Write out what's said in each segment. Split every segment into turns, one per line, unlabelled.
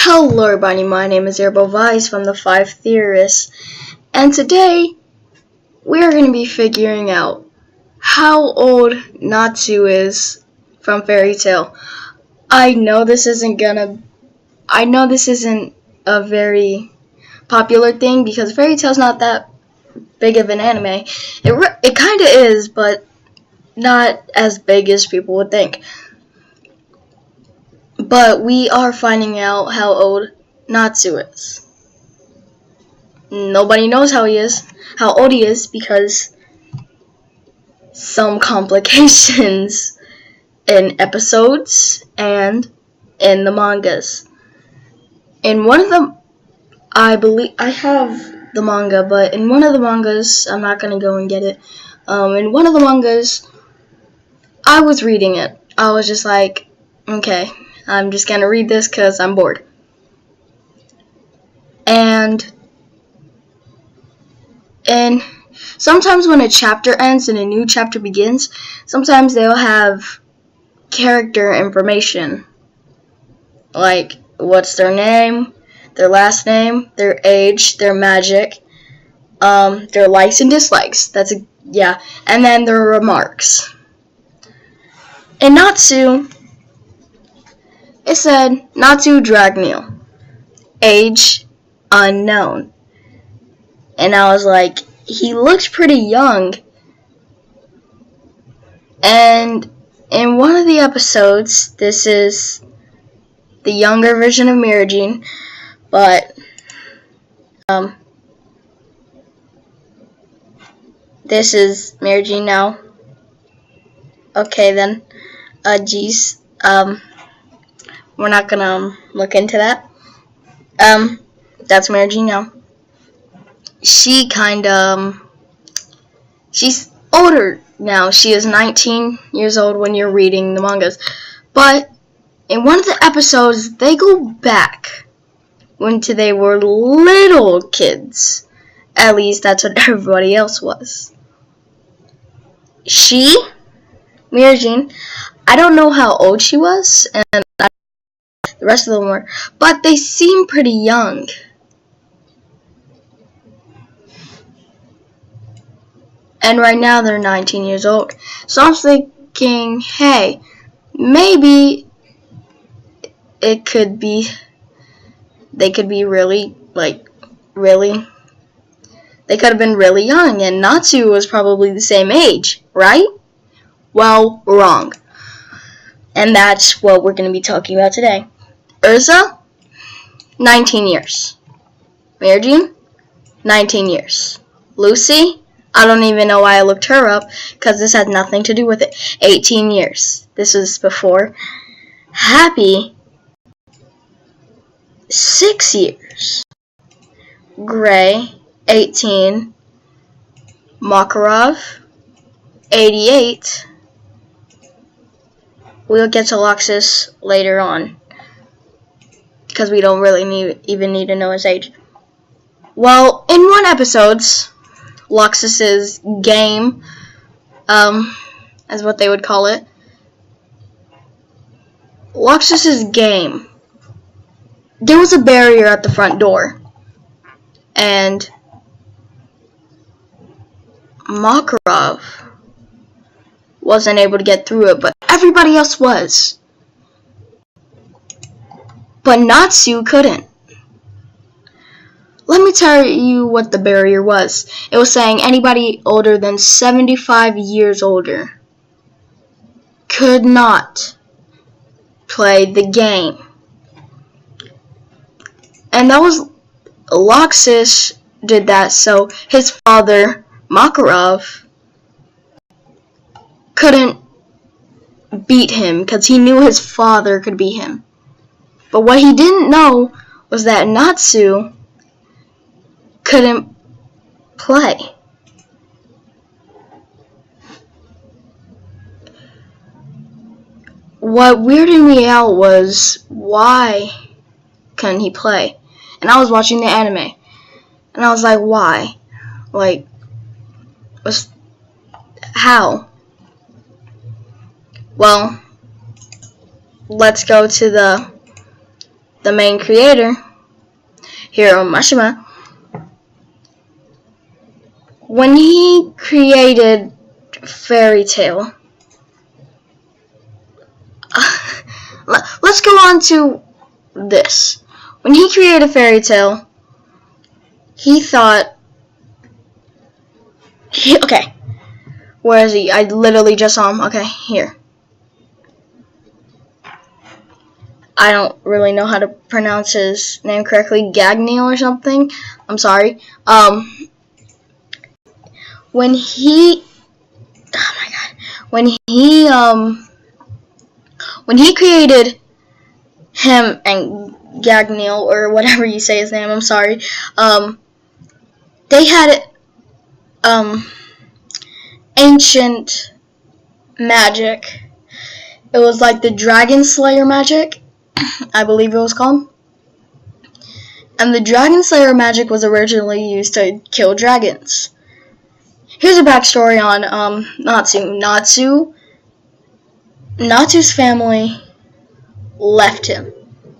Hello everybody, my name is Vice from the 5 Theorists, and today we are going to be figuring out how old Natsu is from Fariy Tail. I know this isn't a very popular thing because Fairy Tail's not that big of an anime. It kind of is, but not as big as people would think. But we are finding out how old Natsu is. Nobody knows how old he is, because some complications in episodes and in the mangas. In one of them, I have the manga, but in one of the mangas, I'm not gonna go and get it. In one of the mangas, I was reading it. I was just like, okay, I'm just gonna read this because I'm bored. And sometimes when a chapter ends and a new chapter begins, sometimes they'll have character information. Like, what's their name, their last name, their age, their magic, their likes and dislikes. And then their remarks. In Natsu, it said Natsu Dragneel, age unknown. And I was like, he looks pretty young. And in one of the episodes, this is the younger version of Mirajin, but this is Mirajin now. Okay then, we're not gonna look into that. That's Mirajin now. She's older now. She is 19 years old when you're reading the mangas. But in one of the episodes, they go back when they were little kids. At least that's what everybody else was. Mirajin, I don't know how old she was, and the rest of them were, but they seem pretty young. And right now they're 19 years old. So I'm thinking, hey, maybe they could have been really young, and Natsu was probably the same age, right? Well, wrong. And that's what we're going to be talking about today. Urza, 19 years. Mirajin, 19 years. Lucy, I don't even know why I looked her up, because this had nothing to do with it. 18 years. This was before. Happy, 6 years. Gray, 18. Makarov, 88. We'll get to Loxus later on, because we don't really even need to know his age. Well, in one episode, Loxus's game, as what they would call it. Loxus's game. There was a barrier at the front door, and Makarov wasn't able to get through it, but everybody else was. But Natsu couldn't. Let me tell you what the barrier was. It was saying anybody older than 75 years older could not play the game. And that was Loxus did that, so his father, Makarov, couldn't beat him because he knew his father could beat him. But what he didn't know was that Natsu couldn't play. What weirded me out was, why couldn't he play? And I was watching the anime, and I was like, why? Like, how? Well, let's go to the the main creator, Hiro Mashima, when he created Fariy Tail, let's go on to this. When he created Fariy Tail, he thought, okay, where is he? I literally just saw him. Okay, here. I don't really know how to pronounce his name correctly. Gagneil or something. I'm sorry. When he, oh my god, when he created him and Gagneil, or whatever you say his name, I'm sorry. They had ancient magic. It was like the Dragon Slayer magic, I believe it was called. And the Dragon Slayer magic was originally used to kill dragons. Here's a backstory on Natsu. Natsu's family left him.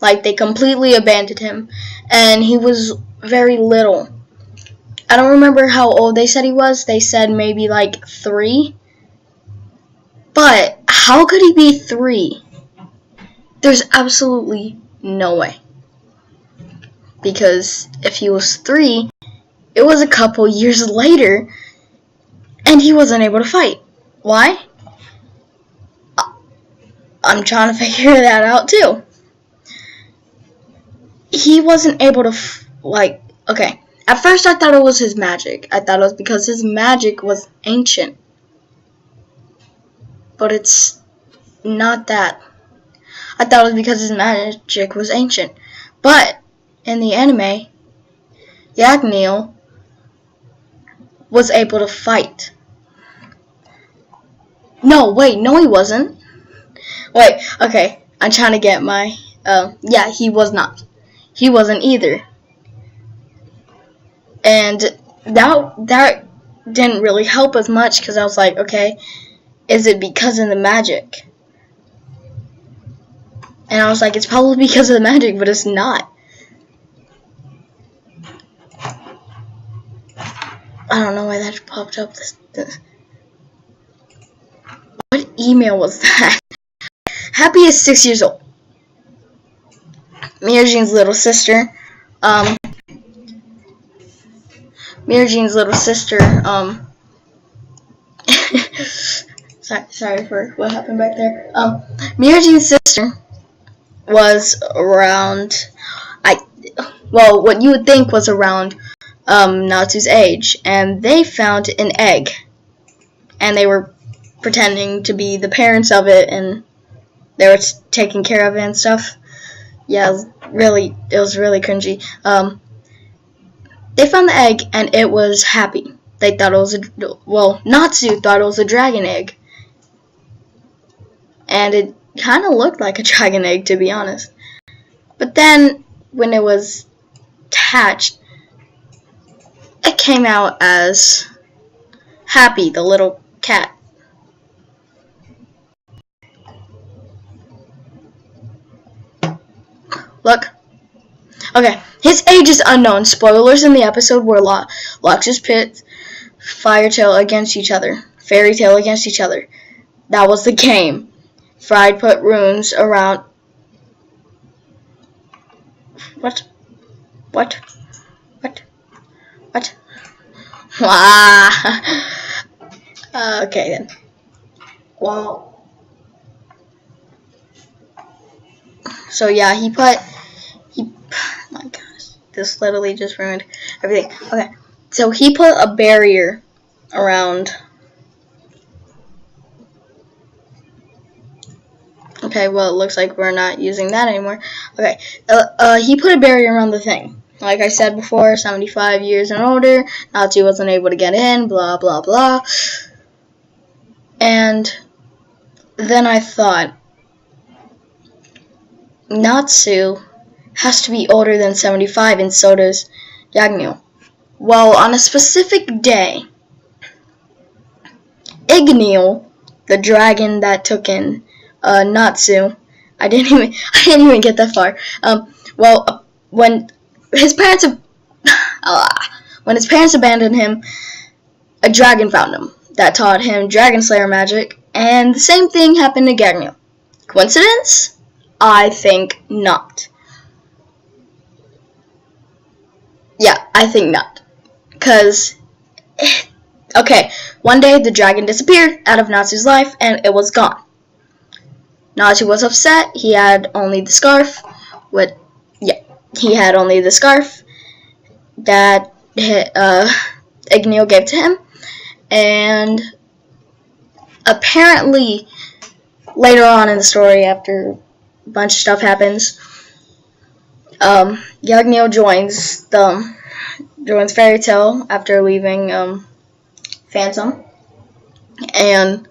Like, they completely abandoned him. And he was very little. I don't remember how old they said he was. They said maybe like 3. But how could he be 3? There's absolutely no way. Because if he was 3, it was a couple years later, and he wasn't able to fight. Why? I'm trying to figure that out too. He wasn't able to, okay. At first I thought it was his magic. I thought it was because his magic was ancient. But it's not that. I thought it was because his magic was ancient. But in the anime, Gagneil was able to fight. No, wait, no he wasn't. Wait, okay, I'm trying to get my, yeah, he was not. He wasn't either. And that didn't really help as much, because I was like, okay, is it because of the magic? And I was like, it's probably because of the magic, but it's not. I don't know why that popped up. What email was that? Happy is 6 years old. Mirajine's little sister. Mirajine's little sister. Sorry for what happened back there. Mirajine's sister was around, what you would think was around Natsu's age, and they found an egg, and they were pretending to be the parents of it, and they were taking care of it and stuff. Yeah, it was really cringy. They found the egg, and it was happy. They thought it was Natsu thought it was a dragon egg, and it kind of looked like a dragon egg, to be honest. But then, when it was hatched, it came out as Happy, the little cat. Look. Okay, his age is unknown. Spoilers in the episode where Lox's pit Fariy Tail against each other. Fariy Tail against each other. That was the game. Fariy put runes around. What? Okay then. Well. So yeah, my gosh, this literally just ruined everything. Okay, so he put a barrier around. Okay, well, it looks like we're not using that anymore. Okay, he put a barrier around the thing. Like I said before, 75 years and older, Natsu wasn't able to get in, blah, blah, blah. And then I thought, Natsu has to be older than 75, and so does Gagneil. Well, on a specific day, Igneil, the dragon that took in Natsu, I didn't even get that far, Well, when his parents abandoned him, a dragon found him that taught him Dragon Slayer magic, and the same thing happened to Gagno. Coincidence? I think not. Yeah, I think not. Because, okay, one day the dragon disappeared out of Natsu's life and it was gone. Natsu was upset. He had only the scarf. He had only the scarf that Igneo gave to him. And apparently, later on in the story, after a bunch of stuff happens, Igneo joins Fariy Tail after leaving Phantom, and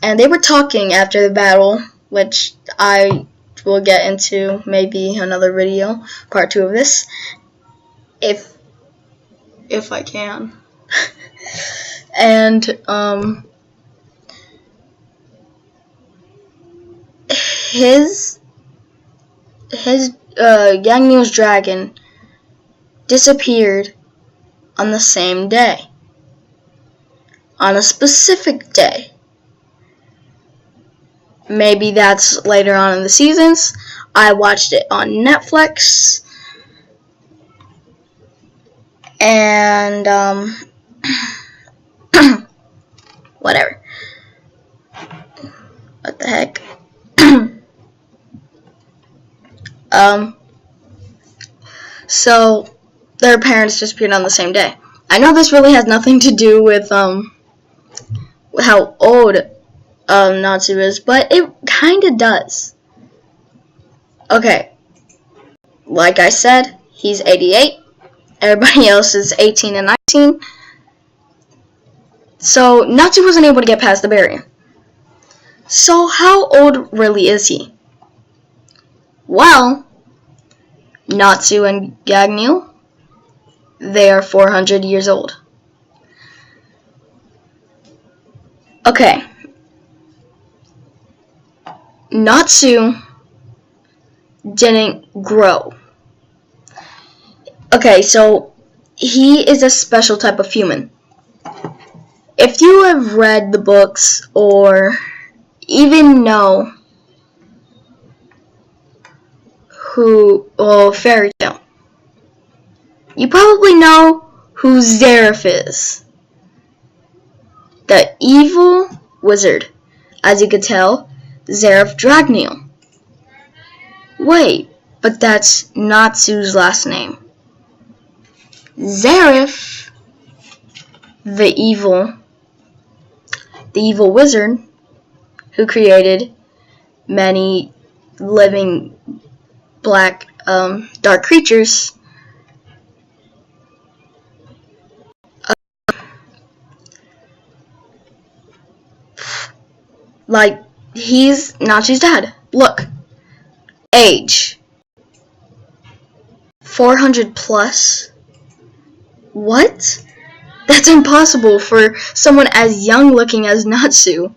they were talking after the battle, which I will get into maybe another video, part 2 of this, if I can. And his Yagneo's dragon disappeared on the same day, on a specific day. Maybe that's later on in the seasons. I watched it on Netflix, and whatever. What the heck? So their parents disappeared on the same day. I know this really has nothing to do with how old Natsu is, but it kinda does. Okay, like I said, he's 88. Everybody else is 18 and 19. So Natsu wasn't able to get past the barrier. So how old really is he? Well, Natsu and Gagneo, they are 400 years old. Okay. Natsu didn't grow. Okay, so he is a special type of human. If you have read the books or even know Fariy Tail, you probably know who Zeref is. The evil wizard. As you could tell, Zeref Dragneel. Wait, but that's Natsu's last name. Zeref, the evil wizard who created many living black dark creatures, like he's Natsu's dad. Look, age 400 plus. What? That's impossible for someone as young looking as Natsu.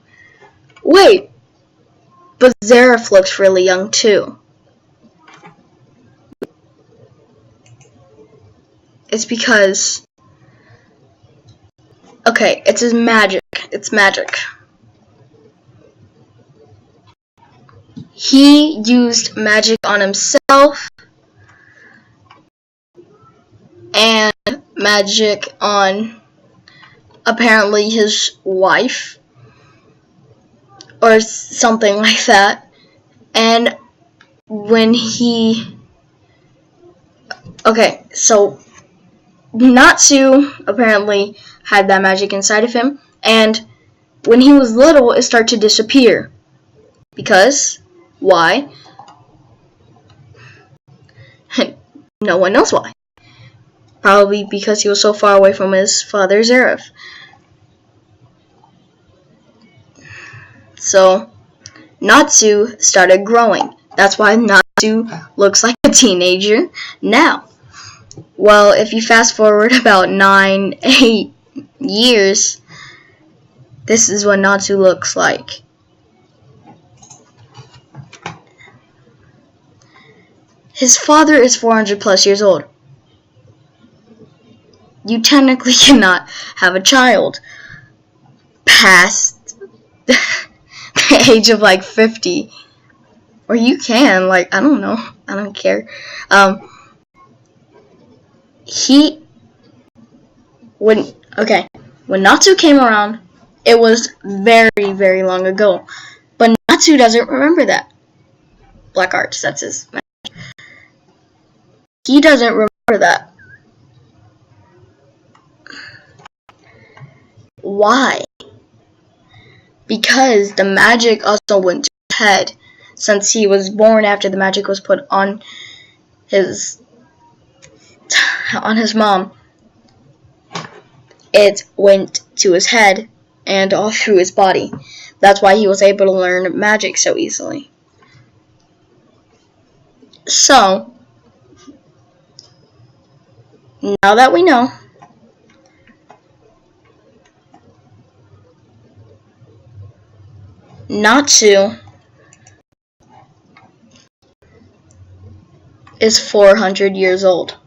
Wait, but Zeref looks really young too. It's because, okay, it's his magic. It's magic. He used magic on himself and magic on apparently his wife or something like that. And when so Natsu apparently had that magic inside of him, and when he was little it started to disappear. Because why? No one knows why. Probably because he was so far away from his father, Zeref. So, Natsu started growing. That's why Natsu looks like a teenager now. Well, if you fast forward about 9-8 years, this is what Natsu looks like. His father is 400 plus years old. You technically cannot have a child past the age of like 50. Or you can, like, I don't know. I don't care. When Natsu came around, it was very, very long ago. But Natsu doesn't remember that. Black Arts, that's his magic. He doesn't remember that. Why? Because the magic also went to his head. Since he was born after the magic was put on his mom, it went to his head and all through his body. That's why he was able to learn magic so easily. So, now that we know, Natsu is 400 years old.